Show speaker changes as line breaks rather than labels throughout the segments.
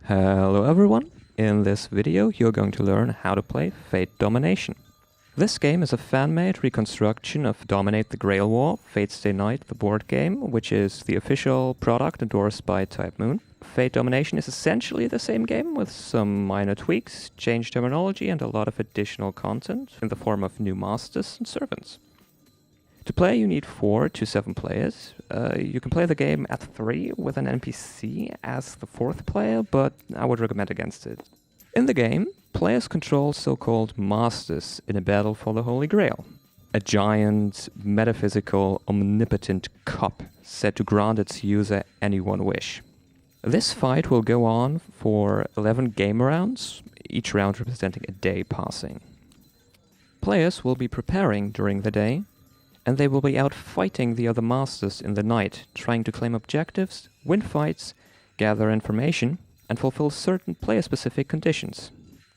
Hello everyone! In this video you're going to learn how to play Fate Domination. This game is a fan-made reconstruction of Dominate the Grail War, Fate Stay Night, the board game, which is the official product endorsed by Type Moon. Fate Domination is essentially the same game with some minor tweaks, changed terminology and a lot of additional content in the form of new masters and servants. To play you need 4 to 7 players. You can play the game at 3 with an NPC as the 4th player, but I would recommend against it. In the game, players control so-called masters in a battle for the Holy Grail. A giant, metaphysical, omnipotent cup said to grant its user any one wish. This fight will go on for 11 game rounds, each round representing a day passing. Players will be preparing during the day, and they will be out fighting the other masters in the night, trying to claim objectives, win fights, gather information, and fulfill certain player-specific conditions.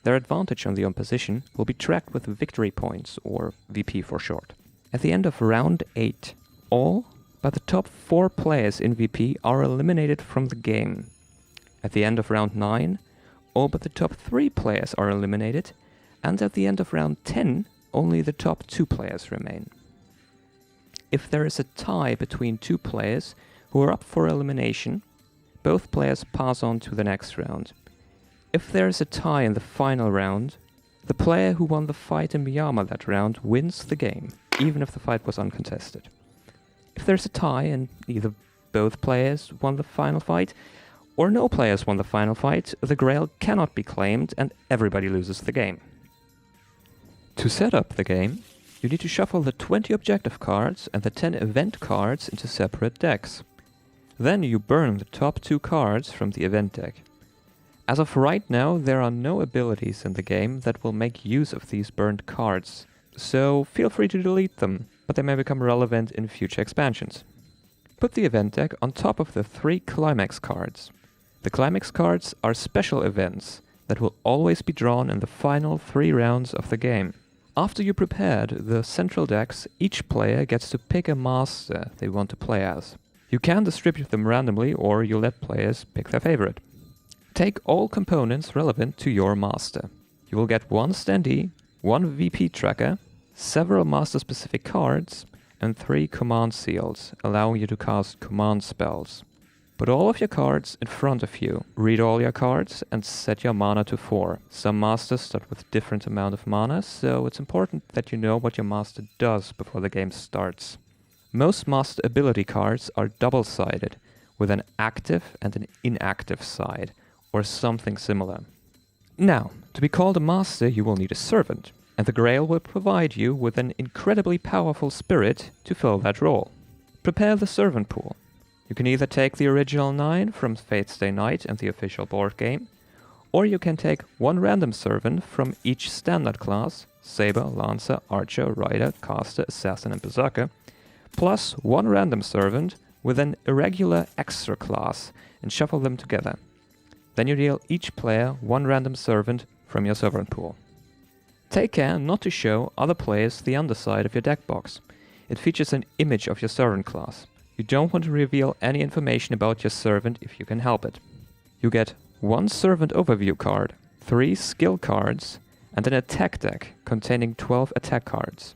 Their advantage on the opposition will be tracked with victory points, or VP for short. At the end of round 8, all but the top 4 players in VP are eliminated from the game. At the end of round 9, all but the top 3 players are eliminated, and at the end of round 10, only the top 2 players remain. If there is a tie between 2 players who are up for elimination, both players pass on to the next round. If there is a tie in the final round, the player who won the fight in Miyama that round wins the game, even if the fight was uncontested. If there's a tie and either both players won the final fight, or no players won the final fight, the Grail cannot be claimed and everybody loses the game. To set up the game, you need to shuffle the 20 objective cards and the 10 event cards into separate decks. Then you burn the top 2 cards from the event deck. As of right now, there are no abilities in the game that will make use of these burned cards, so feel free to delete them, but they may become relevant in future expansions. Put the event deck on top of the 3 climax cards. The climax cards are special events that will always be drawn in the final 3 rounds of the game. After you prepared the central decks, each player gets to pick a master they want to play as. You can distribute them randomly, or you let players pick their favorite. Take all components relevant to your master. You will get 1 standee, 1 VP tracker, several master-specific cards, and 3 command seals, allowing you to cast command spells. Put all of your cards in front of you, read all your cards, and set your mana to 4. Some masters start with different amount of mana, so it's important that you know what your master does before the game starts. Most master ability cards are double-sided, with an active and an inactive side, or something similar. Now, to be called a master you will need a servant, and the Grail will provide you with an incredibly powerful spirit to fill that role. Prepare the servant pool. You can either take the original 9 from Fate Stay Night and the official board game, or you can take 1 random servant from each standard class, Saber, Lancer, Archer, Rider, Caster, Assassin and Berserker, plus 1 random servant with an irregular extra class and shuffle them together. Then you deal each player 1 random servant from your servant pool. Take care not to show other players the underside of your deck box. It features an image of your servant class. You don't want to reveal any information about your servant if you can help it. You get 1 servant overview card, 3 skill cards, and an attack deck containing 12 attack cards.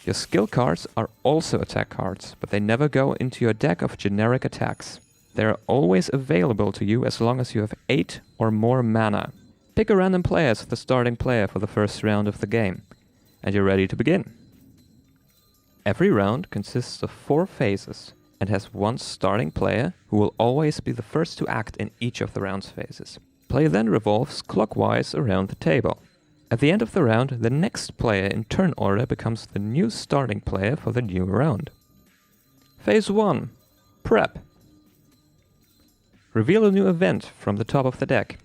Your skill cards are also attack cards, but they never go into your deck of generic attacks. They are always available to you as long as you have 8 or more mana. Pick a random player as the starting player for the first round of the game, and you're ready to begin. Every round consists of 4 phases, and has 1 starting player who will always be the first to act in each of the round's phases. Play then revolves clockwise around the table. At the end of the round, the next player in turn order becomes the new starting player for the new round. Phase 1. Prep. Reveal a new event from the top of the deck.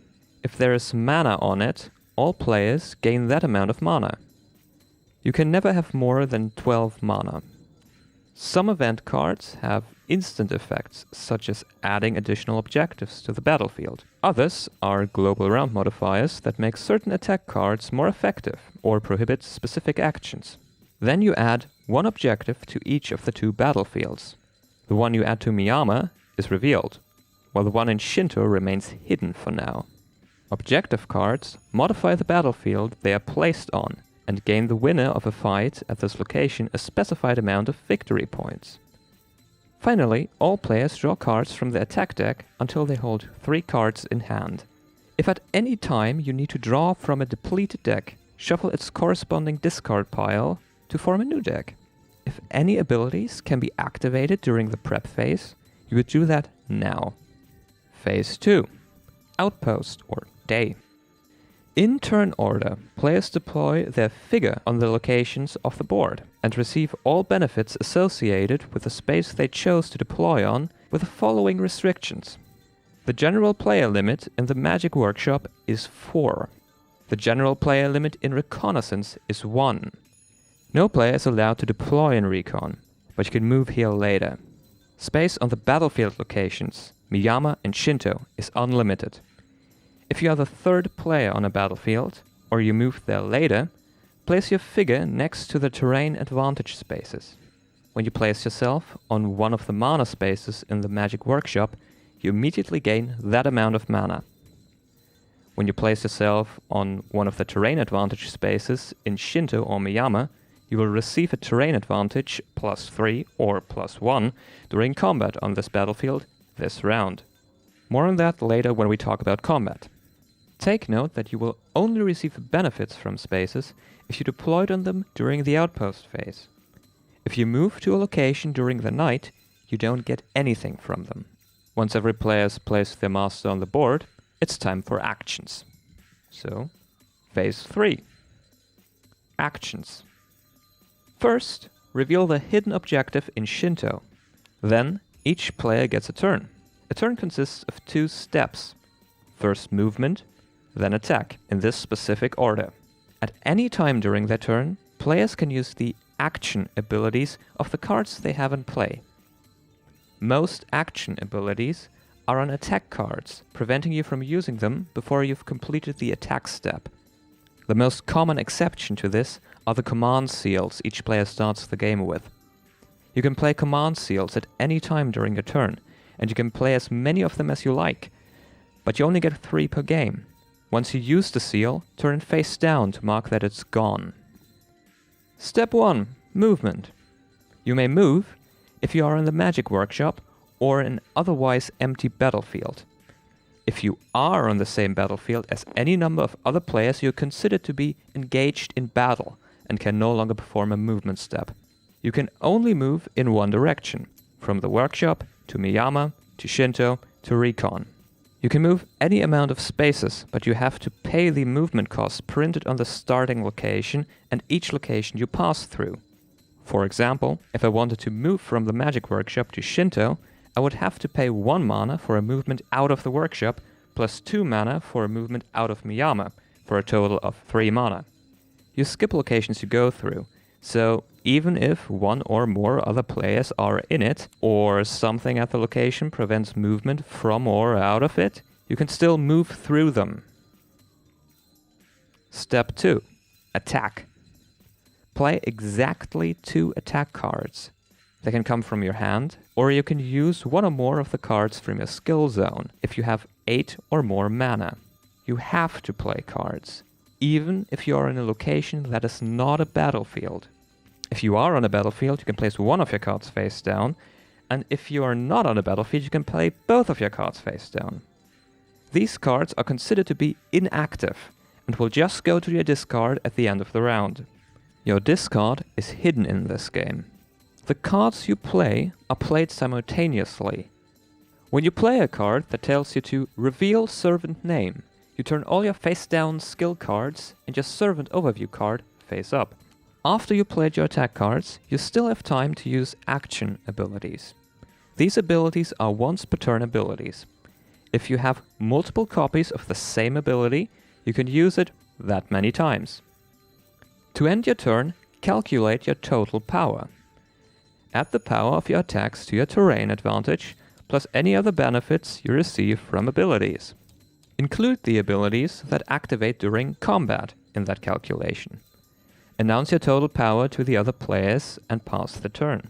If there is mana on it, all players gain that amount of mana. You can never have more than 12 mana. Some event cards have instant effects, such as adding additional objectives to the battlefield. Others are global round modifiers that make certain attack cards more effective or prohibit specific actions. Then you add 1 objective to each of the 2 battlefields. The one you add to Miyama is revealed, while the one in Shinto remains hidden for now. Objective cards modify the battlefield they are placed on and gain the winner of a fight at this location a specified amount of victory points. Finally, all players draw cards from the attack deck until they hold 3 cards in hand. If at any time you need to draw from a depleted deck, shuffle its corresponding discard pile to form a new deck. If any abilities can be activated during the prep phase, you would do that now. Phase 2. Outpost or Day. In turn order, players deploy their figure on the locations of the board and receive all benefits associated with the space they chose to deploy on with the following restrictions. The general player limit in the Magic Workshop is 4. The general player limit in Reconnaissance is 1. No player is allowed to deploy in Recon, but you can move here later. Space on the battlefield locations, Miyama and Shinto, is unlimited. If you are the 3rd player on a battlefield, or you move there later, place your figure next to the terrain advantage spaces. When you place yourself on one of the mana spaces in the Magic Workshop, you immediately gain that amount of mana. When you place yourself on one of the terrain advantage spaces in Shinto or Miyama, you will receive a terrain advantage +3 or +1 during combat on this battlefield this round. More on that later when we talk about combat. Take note that you will only receive benefits from spaces if you deployed on them during the outpost phase. If you move to a location during the night, you don't get anything from them. Once every player has placed their master on the board, it's time for actions. So, Phase 3. Actions. First, reveal the hidden objective in Shinto. Then, each player gets a turn. A turn consists of 2 steps. First movement, then attack, in this specific order. At any time during their turn, players can use the action abilities of the cards they have in play. Most action abilities are on attack cards, preventing you from using them before you've completed the attack step. The most common exception to this are the command seals each player starts the game with. You can play command seals at any time during your turn, and you can play as many of them as you like, but you only get 3 per game. Once you use the seal, turn it face down to mark that it's gone. Step 1. Movement. You may move if you are in the Magic Workshop or an otherwise empty battlefield. If you are on the same battlefield as any number of other players, you're considered to be engaged in battle and can no longer perform a movement step. You can only move in one direction, from the workshop to Miyama to Shinto to Recon. You can move any amount of spaces, but you have to pay the movement costs printed on the starting location and each location you pass through. For example, if I wanted to move from the Magic Workshop to Shinto, I would have to pay 1 mana for a movement out of the workshop, plus 2 mana for a movement out of Miyama, for a total of 3 mana. You skip locations you go through, so even if 1 or more other players are in it, or something at the location prevents movement from or out of it, you can still move through them. Step 2. Attack. Play exactly 2 attack cards. They can come from your hand, or you can use 1 or more of the cards from your skill zone if you have 8 or more mana. You have to play cards, even if you are in a location that is not a battlefield. If you are on a battlefield, you can place 1 of your cards face down, and if you are not on a battlefield, you can play both of your cards face down. These cards are considered to be inactive, and will just go to your discard at the end of the round. Your discard is hidden in this game. The cards you play are played simultaneously. When you play a card that tells you to reveal servant name, you turn all your face down skill cards and your servant overview card face up. After you played your attack cards, you still have time to use action abilities. These abilities are once per turn abilities. If you have multiple copies of the same ability, you can use it that many times. To end your turn, calculate your total power. Add the power of your attacks to your terrain advantage, plus any other benefits you receive from abilities. Include the abilities that activate during combat in that calculation. Announce your total power to the other players and pass the turn.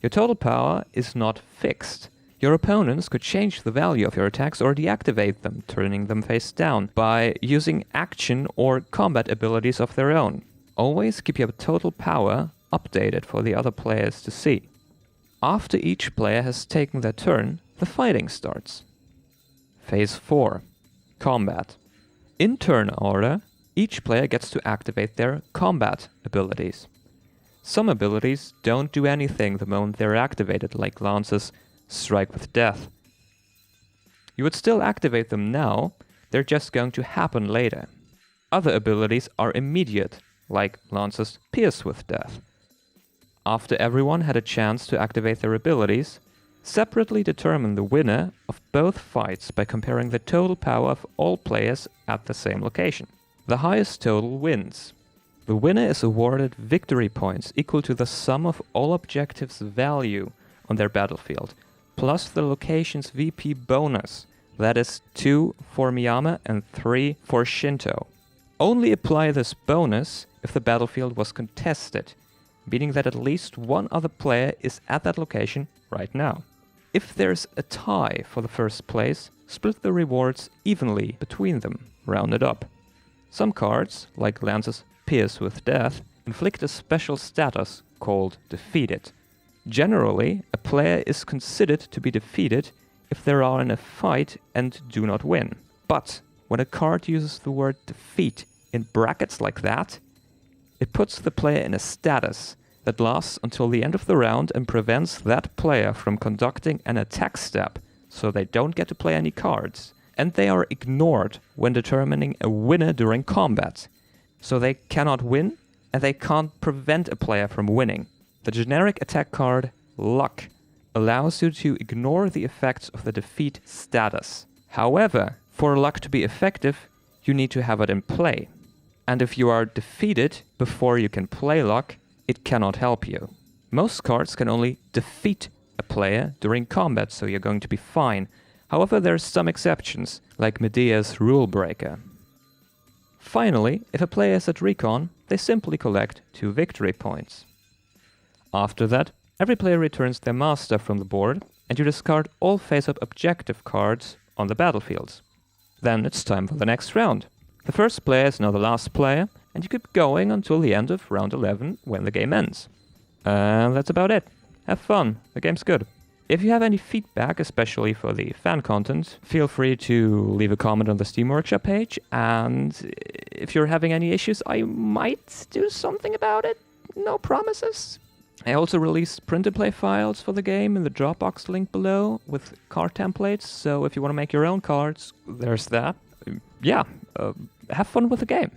Your total power is not fixed. Your opponents could change the value of your attacks or deactivate them, turning them face down, by using action or combat abilities of their own. Always keep your total power updated for the other players to see. After each player has taken their turn, the fighting starts. Phase 4. Combat. In turn order, each player gets to activate their combat abilities. Some abilities don't do anything the moment they're activated, like Lance's Strike with Death. You would still activate them now, they're just going to happen later. Other abilities are immediate, like Lance's Pierce with Death. After everyone had a chance to activate their abilities, separately determine the winner of both fights by comparing the total power of all players at the same location. The highest total wins. The winner is awarded victory points equal to the sum of all objectives' value on their battlefield, plus the location's VP bonus, that is 2 for Miyama and 3 for Shinto. Only apply this bonus if the battlefield was contested, meaning that at least one other player is at that location right now. If there's a tie for the first place, split the rewards evenly between them, rounded up. Some cards, like Lance's Pierce with Death, inflict a special status called Defeated. Generally, a player is considered to be defeated if they are in a fight and do not win. But when a card uses the word defeat in brackets like that, it puts the player in a status that lasts until the end of the round and prevents that player from conducting an attack step, so they don't get to play any cards. And they are ignored when determining a winner during combat. So they cannot win, and they can't prevent a player from winning. The generic attack card, Luck, allows you to ignore the effects of the defeat status. However, for Luck to be effective, you need to have it in play. And if you are defeated before you can play Luck, it cannot help you. Most cards can only defeat a player during combat, so you're going to be fine. However, there are some exceptions, like Medea's Rule Breaker. Finally, if a player is at recon, they simply collect 2 victory points. After that, every player returns their master from the board, and you discard all face-up objective cards on the battlefields. Then it's time for the next round. The first player is now the last player, and you keep going until the end of round 11 when the game ends. And that's about it. Have fun, the game's good. If you have any feedback, especially for the fan content, feel free to leave a comment on the Steam Workshop page, and if you're having any issues, I might do something about it. No promises. I also released print-and-play files for the game in the Dropbox link below with card templates, so if you want to make your own cards, there's that. Yeah, have fun with the game.